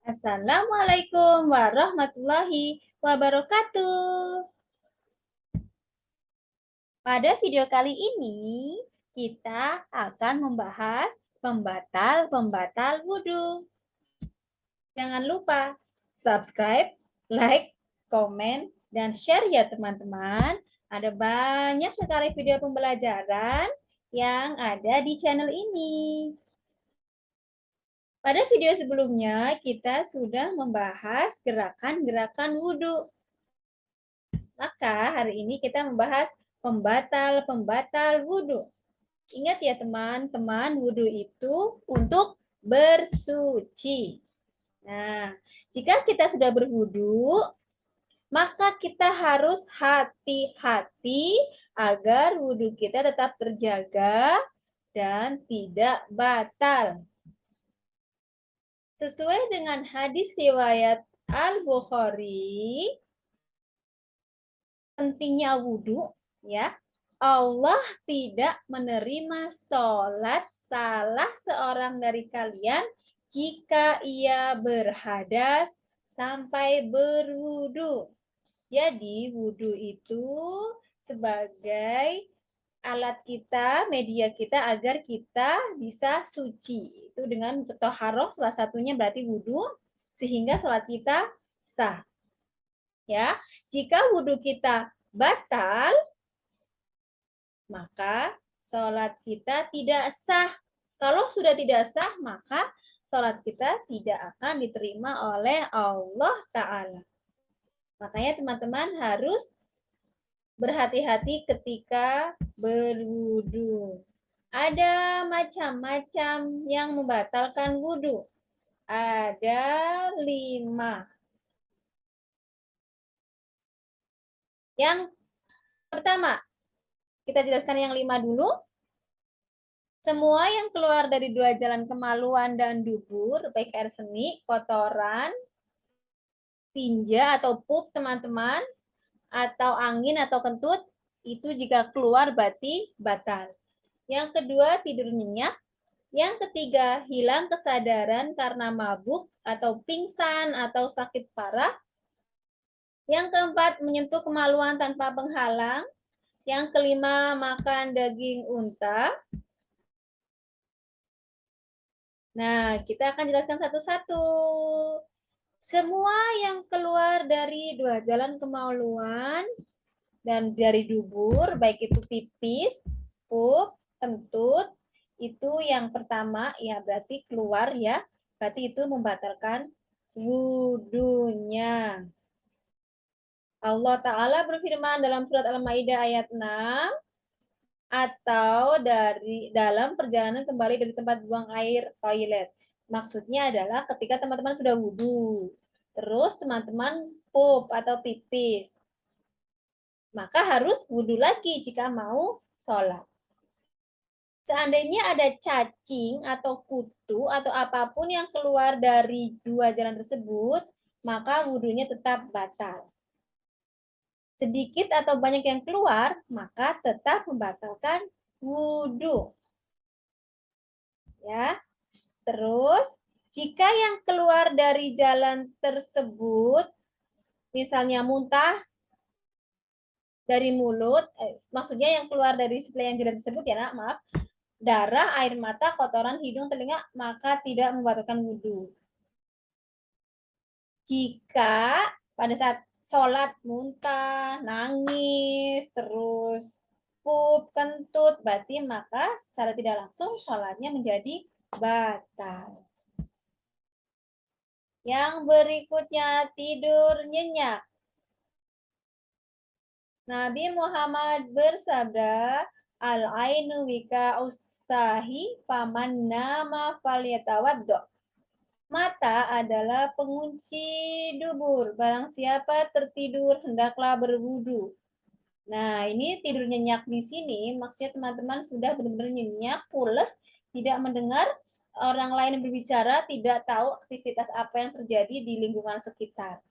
Assalamualaikum warahmatullahi wabarakatuh. Pada video kali ini, kita akan membahas pembatal-pembatal wudhu. Jangan lupa subscribe, like, komen, dan share ya teman-teman. Ada banyak sekali video pembelajaran yang ada di channel ini. Pada video sebelumnya, kita sudah membahas gerakan-gerakan wudhu. Maka hari ini kita membahas pembatal-pembatal wudhu. Ingat ya teman-teman, wudhu itu untuk bersuci. Nah, jika kita sudah berwudhu, maka kita harus hati-hati agar wudhu kita tetap terjaga dan tidak batal. Sesuai dengan hadis riwayat Al-Bukhari, pentingnya wudhu, ya, Allah tidak menerima sholat salah seorang dari kalian jika ia berhadas sampai berwudhu. Jadi wudhu itu sebagai alat kita, media kita agar kita bisa suci. Itu dengan toharoh salah satunya berarti wudhu, sehingga sholat kita sah. Ya, jika wudhu kita batal, maka sholat kita tidak sah. Kalau sudah tidak sah, maka sholat kita tidak akan diterima oleh Allah Ta'ala. Makanya teman-teman harus berhati-hati ketika berwudhu. Ada macam-macam yang membatalkan wudhu. Ada 5. Yang pertama, kita jelaskan yang 5 dulu. Semua yang keluar dari 2 jalan kemaluan dan dubur, baik air seni, kotoran, tinja atau pup teman-teman, atau angin atau kentut, itu jika keluar berarti batal. Yang kedua, tidur nyenyak. Yang ketiga, hilang kesadaran karena mabuk atau pingsan atau sakit parah. Yang keempat, menyentuh kemaluan tanpa penghalang. Yang kelima, makan daging unta. Nah, kita akan jelaskan satu-satu. Semua yang keluar dari 2 jalan kemaluan dan dari dubur, baik itu pipis, pup, kentut, itu yang pertama ya berarti keluar ya. Berarti itu membatalkan wudhunya. Allah Ta'ala berfirman dalam surat Al-Maidah ayat 6, atau dari dalam perjalanan kembali dari tempat buang air toilet. Maksudnya adalah ketika teman-teman sudah wudhu, terus teman-teman pup atau pipis, maka harus wudhu lagi jika mau sholat. Seandainya ada cacing atau kutu atau apapun yang keluar dari 2 jalan tersebut, maka wudhunya tetap batal. Sedikit atau banyak yang keluar, maka tetap membatalkan wudhu. Ya. Terus, jika yang keluar dari jalan tersebut, misalnya muntah dari mulut, maksudnya yang keluar dari setelah yang jalan tersebut ya, maaf, darah, air mata, kotoran hidung, telinga, maka tidak membatalkan wudhu. Jika pada saat sholat muntah, nangis, terus pup, kentut, berarti maka secara tidak langsung sholatnya menjadi batal. Yang berikutnya tidur nyenyak. Nabi Muhammad bersabda, al-ainu wika usahi faman nama falyatawaddo. Mata adalah pengunci dubur. Barang siapa tertidur, hendaklah berwudu. Nah, ini tidur nyenyak di sini, maksudnya teman-teman sudah benar-benar nyenyak, pules, tidak mendengar orang lain yang berbicara, tidak tahu aktivitas apa yang terjadi di lingkungan sekitar.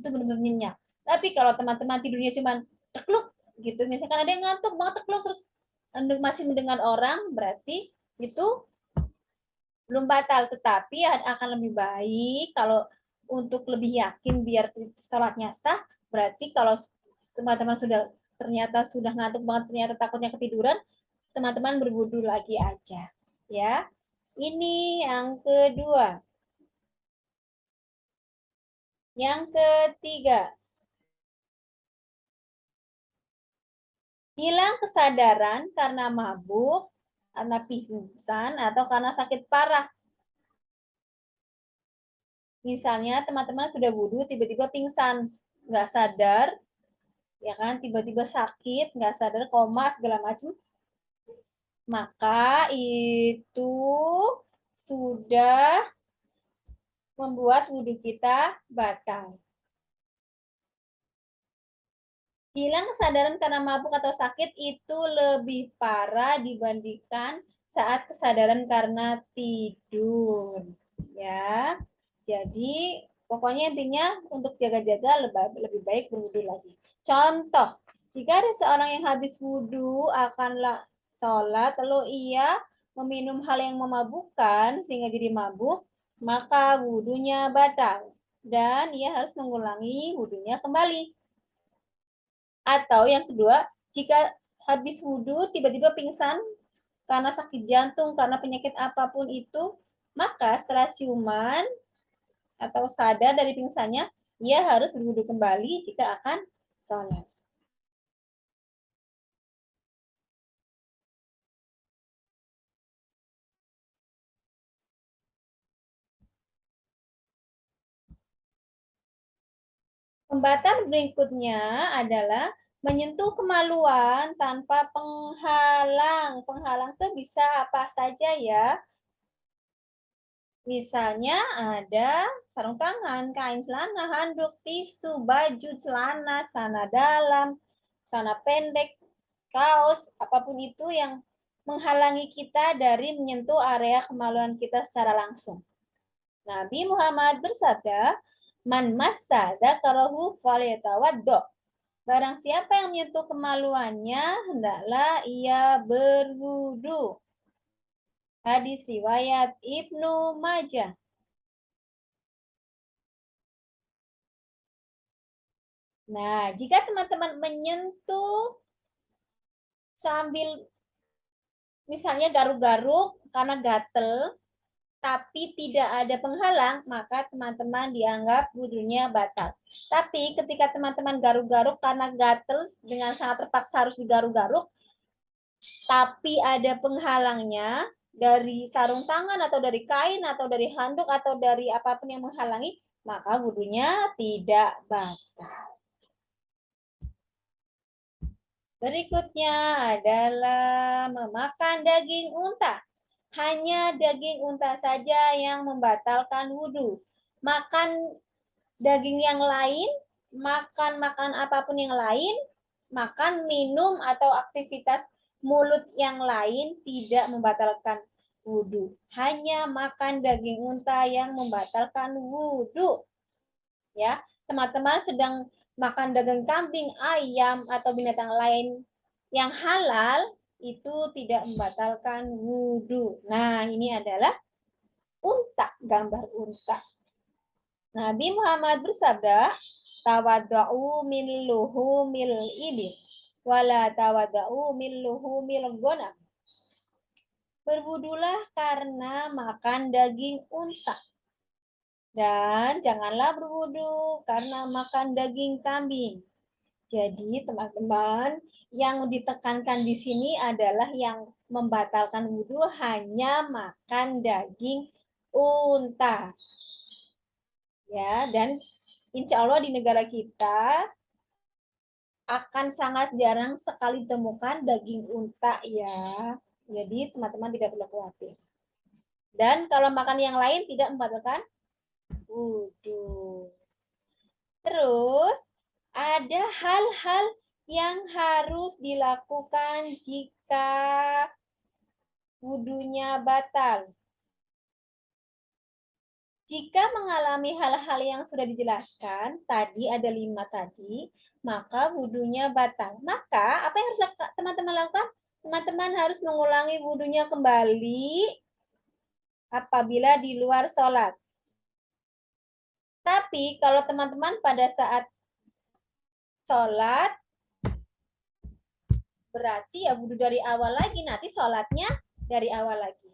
Itu benar-benar nyenyak. Tapi kalau teman-teman tidurnya cuma tekluk gitu, misalkan ada yang ngantuk banget tekluk terus masih mendengar orang, berarti itu belum batal, tetapi akan lebih baik kalau untuk lebih yakin biar sholatnya sah, berarti kalau teman-teman ternyata sudah ngantuk banget, ternyata takutnya ketiduran, teman-teman berwudu lagi aja. Ya, ini yang kedua. Yang ketiga, hilang kesadaran karena mabuk, karena pingsan, atau karena sakit parah. Misalnya teman-teman sudah wudhu, tiba-tiba pingsan, nggak sadar, ya kan, tiba-tiba sakit, nggak sadar, koma, segala macam, maka itu sudah membuat wudhu kita batal. Hilang kesadaran karena mabuk atau sakit itu lebih parah dibandingkan saat kesadaran karena tidur. Ya, jadi pokoknya intinya untuk jaga-jaga lebih baik berwudu lagi. Contoh, jika ada seorang yang habis wudhu akanlah sholat, lalu ia meminum hal yang memabukkan sehingga jadi mabuk, maka wudhunya batal dan ia harus mengulangi wudhunya kembali. Atau yang kedua, jika habis wudhu tiba-tiba pingsan karena sakit jantung, karena penyakit apapun itu, maka setelah siuman atau sadar dari pingsannya, ia harus berwudhu kembali jika akan sholat. Pembatal berikutnya adalah menyentuh kemaluan tanpa penghalang. Penghalang itu bisa apa saja ya. Misalnya ada sarung tangan, kain celana, handuk, tisu, baju, celana, celana dalam, celana pendek, kaos, apapun itu yang menghalangi kita dari menyentuh area kemaluan kita secara langsung. Nabi Muhammad bersabda, "Man massa dzakarahu falyatawaddo." Barang siapa yang menyentuh kemaluannya, hendaklah ia berwudu. Hadis riwayat Ibnu Majah. Nah, jika teman-teman menyentuh sambil misalnya garuk-garuk karena gatel, tapi tidak ada penghalang, maka teman-teman dianggap wudhunya batal. Tapi ketika teman-teman garuk-garuk karena gatel dengan sangat terpaksa harus digaruk-garuk, tapi ada penghalangnya dari sarung tangan atau dari kain atau dari handuk atau dari apapun yang menghalangi, maka wudhunya tidak batal. Berikutnya adalah memakan daging unta. Hanya daging unta saja yang membatalkan wudhu. Makan daging yang lain, makan makanan apapun yang lain, makan, minum, atau aktivitas mulut yang lain tidak membatalkan wudhu. Hanya makan daging unta yang membatalkan wudhu. Ya, teman-teman sedang makan daging kambing, ayam, atau binatang lain yang halal, itu tidak membatalkan wudhu. Nah, ini adalah unta, gambar unta. Nabi Muhammad bersabda, tawadau min luhumil ibil, wala tawadau min luhumil ghanam. Berwudulah karena makan daging unta. Dan janganlah berwudu karena makan daging kambing. Jadi teman-teman, yang ditekankan di sini adalah yang membatalkan wudhu hanya makan daging unta. Ya, dan insya Allah di negara kita akan sangat jarang sekali ditemukan daging unta ya. Jadi teman-teman tidak perlu khawatir. Dan kalau makan yang lain tidak membatalkan wudhu. Terus ada hal-hal yang harus dilakukan jika wudhunya batal. Jika mengalami hal-hal yang sudah dijelaskan, tadi ada 5 tadi, maka wudhunya batal. Maka apa yang harus teman-teman lakukan? Teman-teman harus mengulangi wudhunya kembali apabila di luar sholat. Tapi kalau teman-teman pada saat sholat, berarti ya wudhu dari awal lagi, nanti sholatnya dari awal lagi.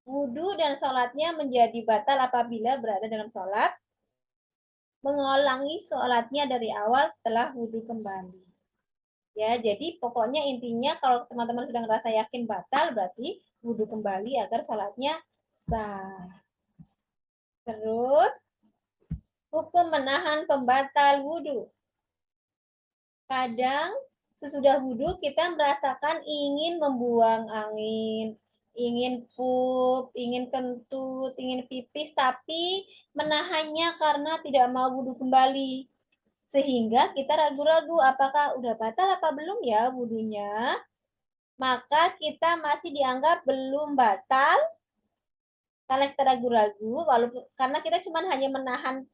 Wudhu dan sholatnya menjadi batal apabila berada dalam sholat, mengulangi sholatnya dari awal setelah wudhu kembali. Ya, jadi pokoknya intinya kalau teman-teman sudah ngerasa yakin batal, berarti wudhu kembali agar sholatnya sah. Terus, hukum menahan pembatal wudhu. Kadang sesudah wudhu kita merasakan ingin membuang angin, ingin pup, ingin kentut, ingin pipis, tapi menahannya karena tidak mau wudhu kembali. Sehingga kita ragu-ragu apakah udah batal apa belum ya wudhunya. Maka kita masih dianggap belum batal karena kita ragu-ragu, walaupun karena kita cuma hanya menahan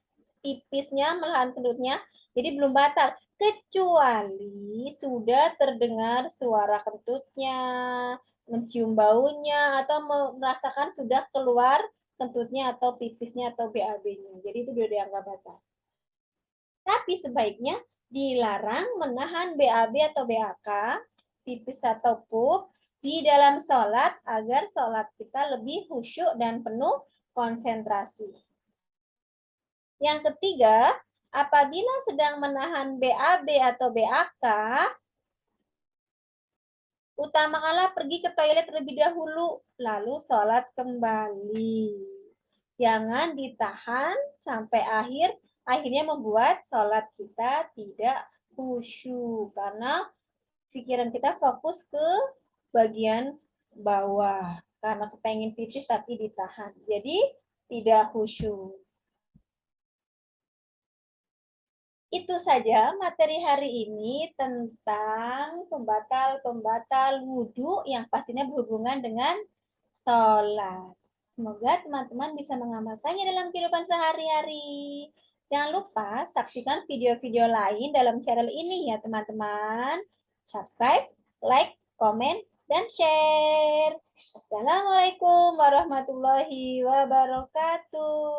pipisnya, menahan kentutnya, jadi belum batal. Kecuali sudah terdengar suara kentutnya, mencium baunya, atau merasakan sudah keluar kentutnya atau pipisnya atau BAB-nya. Jadi itu sudah dianggap batal. Tapi sebaiknya dilarang menahan BAB atau BAK, pipis atau pup, di dalam sholat agar sholat kita lebih khusyuk dan penuh konsentrasi. Yang ketiga, apabila sedang menahan BAB atau BAK, utamakanlah pergi ke toilet terlebih dahulu, lalu sholat kembali. Jangan ditahan sampai akhirnya membuat sholat kita tidak khusyuk, karena pikiran kita fokus ke bagian bawah, karena kepengen pipis tapi ditahan. Jadi tidak khusyuk. Itu saja materi hari ini tentang pembatal-pembatal wudhu yang pastinya berhubungan dengan sholat. Semoga teman-teman bisa mengamalkannya dalam kehidupan sehari-hari. Jangan lupa saksikan video-video lain dalam channel ini ya teman-teman. Subscribe, like, komen, dan share. Assalamualaikum warahmatullahi wabarakatuh.